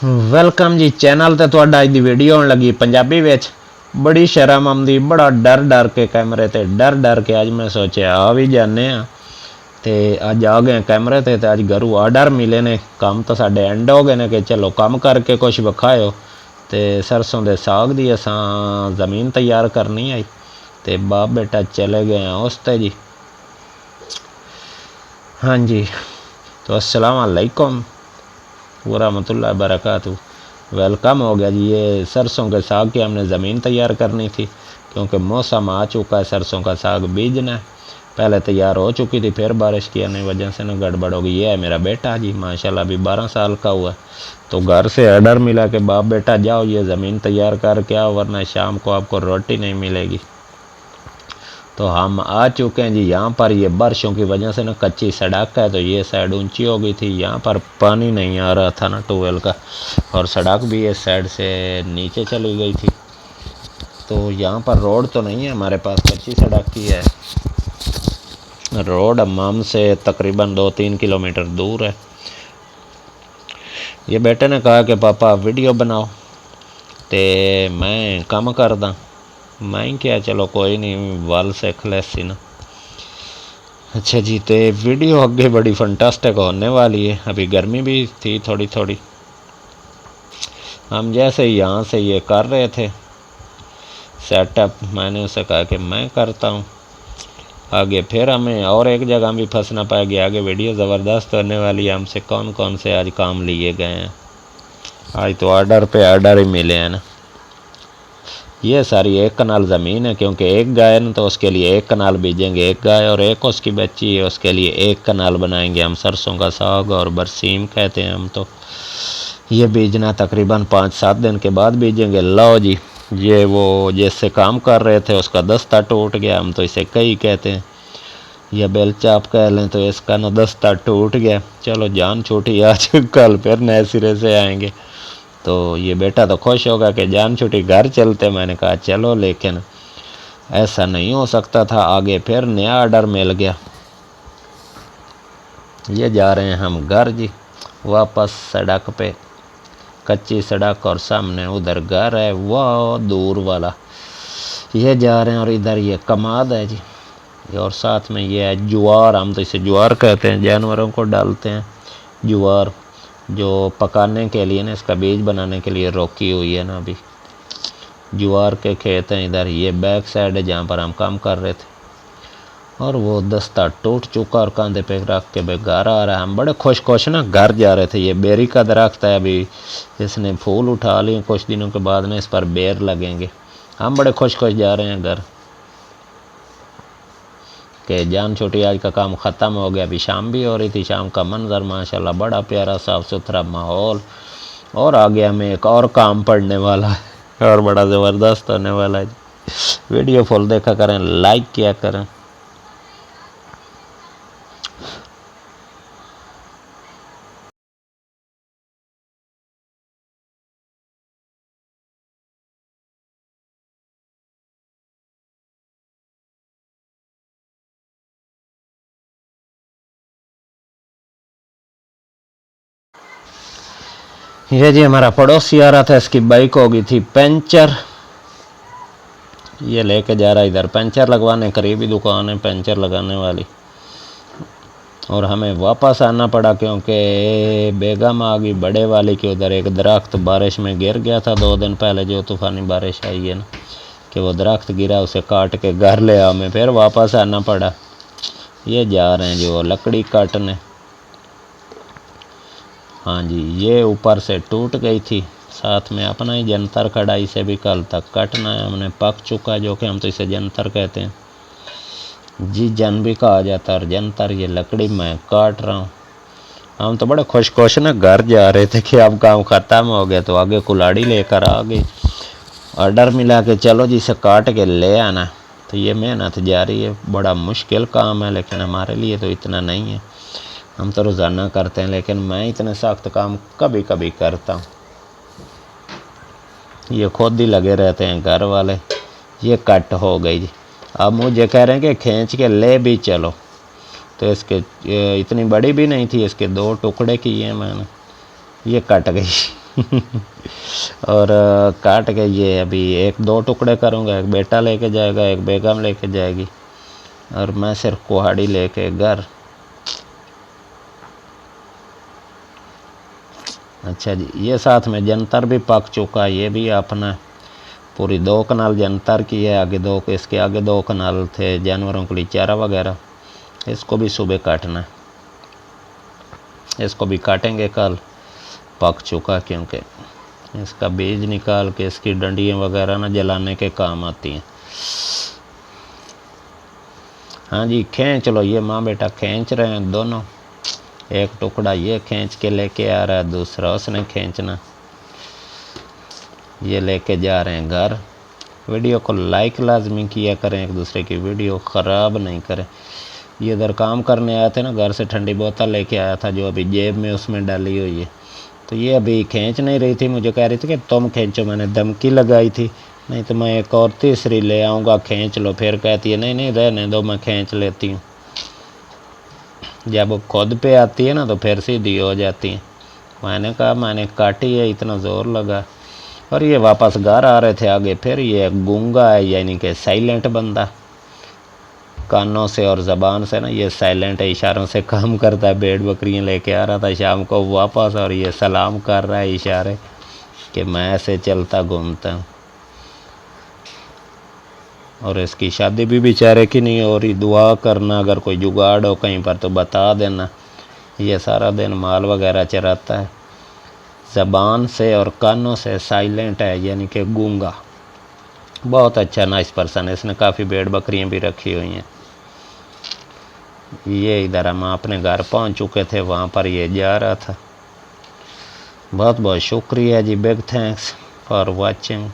Welcome जी channel ते तुहाडा अज दी video आउण लगी पंजाबी विच। बड़ी शर्म आउंदी, बड़ा डर डर के कैमरे ते डर डर के अज मैं सोचा आ भी जाने ते अज आ गए कैमरे ते अज घरों आर्डर मिले ने। काम तो साडे एंड हो गए ने कि चलो काम करके कुछ विखाओ। ते सरसों दे साग दी असां ज़मीन तैयार करनी आई ते बाप बेटा चले गए हैं उस ते जी। हाँ जी, तो अस्सलाम वालेकुम वरहमतुल्लाहि बरकातहू। वेलकम हो गया जी। ये सरसों के साग की हमने ज़मीन तैयार करनी थी क्योंकि मौसम आ चुका है, सरसों का साग बीजना है। पहले तैयार हो चुकी थी, फिर बारिश की आने वजह से ना गड़बड़ हो गई। ये है मेरा बेटा जी, माशाल्लाह अभी 12 साल का हुआ। तो घर से ऑर्डर मिला कि बाप बेटा जाओ ये ज़मीन तैयार करके आओ वरना शाम को आपको रोटी नहीं मिलेगी। तो हम आ चुके हैं जी यहाँ पर। ये बारिशों की वजह से ना कच्ची सड़क है, तो ये साइड ऊंची हो गई थी, यहाँ पर पानी नहीं आ रहा था ना ट्यूबवेल का, और सड़क भी इस साइड से नीचे चली गई थी। तो यहाँ पर रोड तो नहीं है हमारे पास, कच्ची सड़क ही है। रोड हमाम से तकरीबन 2-3 किलोमीटर दूर है। ये बेटे ने कहा कि पापा वीडियो बनाओ तो मैं काम करदा। मैं क्या चलो कोई नहीं, वाल सीख लेसी ना। अच्छा जी, तो वीडियो आगे बड़ी फंटास्टिक होने वाली है। अभी गर्मी भी थी थोड़ी थोड़ी। हम जैसे यहाँ से ये कर रहे थे सेटअप, मैंने उसे कहा कि मैं करता हूँ आगे। फिर हमें और एक जगह भी फंसना पाएगी, आगे वीडियो ज़बरदस्त होने वाली है। हमसे कौन कौन से आज काम लिए गए हैं। आज तो ऑर्डर पे ऑर्डर ही मिले हैं ना। ये सारी 1 कनाल ज़मीन है क्योंकि एक गाय न तो उसके लिए 1 कनाल बीजेंगे, एक गाय और एक उसकी बच्ची है उसके लिए 1 कनाल बनाएंगे हम। सरसों का साग और बरसीम कहते हैं हम। तो ये बीजना तकरीबन 5-7 दिन के बाद बीजेंगे। लो जी, ये वो जिससे काम कर रहे थे उसका दस्ता टूट गया, हम तो इसे कई कहते हैं या बेलचाप कह लें, तो इसका ना दस्ता टूट गया। चलो जान छूटी आज, कल फिर नए सिरे से आएंगे। तो ये बेटा तो खुश होगा कि जान छुट्टी घर चलते। मैंने कहा चलो, लेकिन ऐसा नहीं हो सकता था। आगे फिर नया ऑर्डर मिल गया। ये जा रहे हैं हम घर जी, वापस सड़क पे, कच्ची सड़क और सामने उधर घर है वो दूर वाला। ये जा रहे हैं और इधर ये कमाद है जी, और साथ में ये है ज्वार। हम तो इसे ज्वार कहते हैं, जानवरों को डालते हैं ज्वार, जो पकाने के लिए ना, इसका बीज बनाने के लिए रोकी हुई है ना। अभी ज्वार के खेत हैं इधर। ये बैक साइड है जहाँ पर हम काम कर रहे थे, और वो दस्ता टूट चुका और कंधे पे रख के घर आ रहा है। हम बड़े खुश ना घर जा रहे थे। ये बेरी का दरख्त है, अभी इसने फूल उठा लिए, कुछ दिनों के बाद ना इस पर बेर लगेंगे। हम बड़े खुश जा रहे हैं घर के जान छोटी। आज का काम ख़त्म हो गया। अभी शाम भी हो रही थी, शाम का मंजर माशाल्लाह बड़ा प्यारा साफ़ सुथरा माहौल। और आगे हमें एक और काम पड़ने वाला है और बड़ा ज़बरदस्त होने वाला है। वीडियो फुल देखा करें, लाइक किया करें। ये जी हमारा पड़ोसी आ रहा था, इसकी बाइक हो गई थी पंचर। ये लेके जा रहा है इधर पंचर लगवाने, करीबी दुकान है पंचर लगाने वाली। और हमें वापस आना पड़ा क्योंकि बेगम आ गई बड़े वाली के उधर। एक दरख्त बारिश में गिर गया था 2 दिन पहले, जो तूफ़ानी बारिश आई है ना, कि वो दरख्त गिरा, उसे काट के घर ले आओ। हमें फिर वापस आना पड़ा। ये जा रहे हैं जो लकड़ी काटने। हाँ जी, ये ऊपर से टूट गई थी, साथ में अपना ही जंतर खड़ा, इसे भी कल तक काटना है। हमने पक चुका, जो कि हम तो इसे जंतर कहते हैं जी, जन भी कहा जाता है और जंतर। ये लकड़ी मैं काट रहा हूँ। हम तो बड़े खुश ना घर जा रहे थे कि अब काम ख़त्म हो गया। तो आगे कुल्हाड़ी लेकर आ गई, ऑर्डर मिला के चलो जी इसे काट के ले आना। तो ये मेहनत जारी है, बड़ा मुश्किल काम है, लेकिन हमारे लिए तो इतना नहीं है। हम तो रोज़ाना करते हैं, लेकिन मैं इतने सख्त काम कभी कभी करता हूँ। ये खुद ही लगे रहते हैं घर वाले। ये कट हो गई जी। अब मुझे कह रहे हैं कि खींच के ले भी चलो, तो इसके इतनी बड़ी भी नहीं थी, इसके 2 टुकड़े किए मैंने। ये कट गई। और काट के ये अभी 1-2 टुकड़े करूँगा। एक बेटा लेके जाएगा, एक बेगम लेके जाएगी और मैं सिर्फ कुहाड़ी लेके घर। अच्छा जी, ये साथ में जंतर भी पक चुका है। ये भी अपना पूरी 2 कनाल जंतर की है। आगे 2, इसके आगे 2 कनाल थे जानवरों के लिए चारा वगैरह। इसको भी सुबह काटना है, इसको भी काटेंगे कल। पक चुका, क्योंकि इसका बीज निकाल के इसकी डंडियाँ वगैरह ना जलाने के काम आती हैं। हाँ जी, खींच लो। ये माँ बेटा खींच रहे हैं दोनों। एक टुकड़ा ये खींच के लेके आ रहा है, दूसरा उसने खींचना। ये लेके जा रहे हैं घर। वीडियो को लाइक लाजमी किया करें, एक दूसरे की वीडियो ख़राब नहीं करें। ये इधर काम करने आए थे ना, घर से ठंडी बोतल लेके आया था जो अभी जेब में उसमें डाली हुई है। तो ये अभी खींच नहीं रही थी, मुझे कह रही थी कि तुम खींचो। मैंने धमकी लगाई थी, नहीं तो मैं एक और तीसरी ले आऊँगा, खींच लो। फिर कहती है नहीं नहीं रहने दो, मैं खींच लेती हूँ। जब वो खुद पे आती है ना तो फिर सीधी हो जाती है। मैंने कहा मैंने काटी है, इतना ज़ोर लगा। और ये वापस घर आ रहे थे आगे। फिर ये गूंगा है, यानी कि साइलेंट बंदा। कानों से और ज़बान से ना ये साइलेंट है, इशारों से काम करता है। भेड़ बकरियाँ लेके आ रहा था शाम को वापस, और ये सलाम कर रहा है इशारे कि मैं ऐसे चलता घूमता हूँ। और इसकी शादी भी बेचारे की नहीं हो रही। दुआ करना, अगर कोई जुगाड़ हो कहीं पर तो बता देना। ये सारा दिन माल वगैरह चराता है। ज़बान से और कानों से साइलेंट है, यानी कि गूंगा। बहुत अच्छा नाइस पर्सन है। इसने काफ़ी भेड़ बकरियाँ भी रखी हुई हैं। ये इधर हम अपने घर पहुंच चुके थे, वहाँ पर ये जा रहा था। बहुत बहुत शुक्रिया जी, बिग थैंक्स फॉर वाचिंग।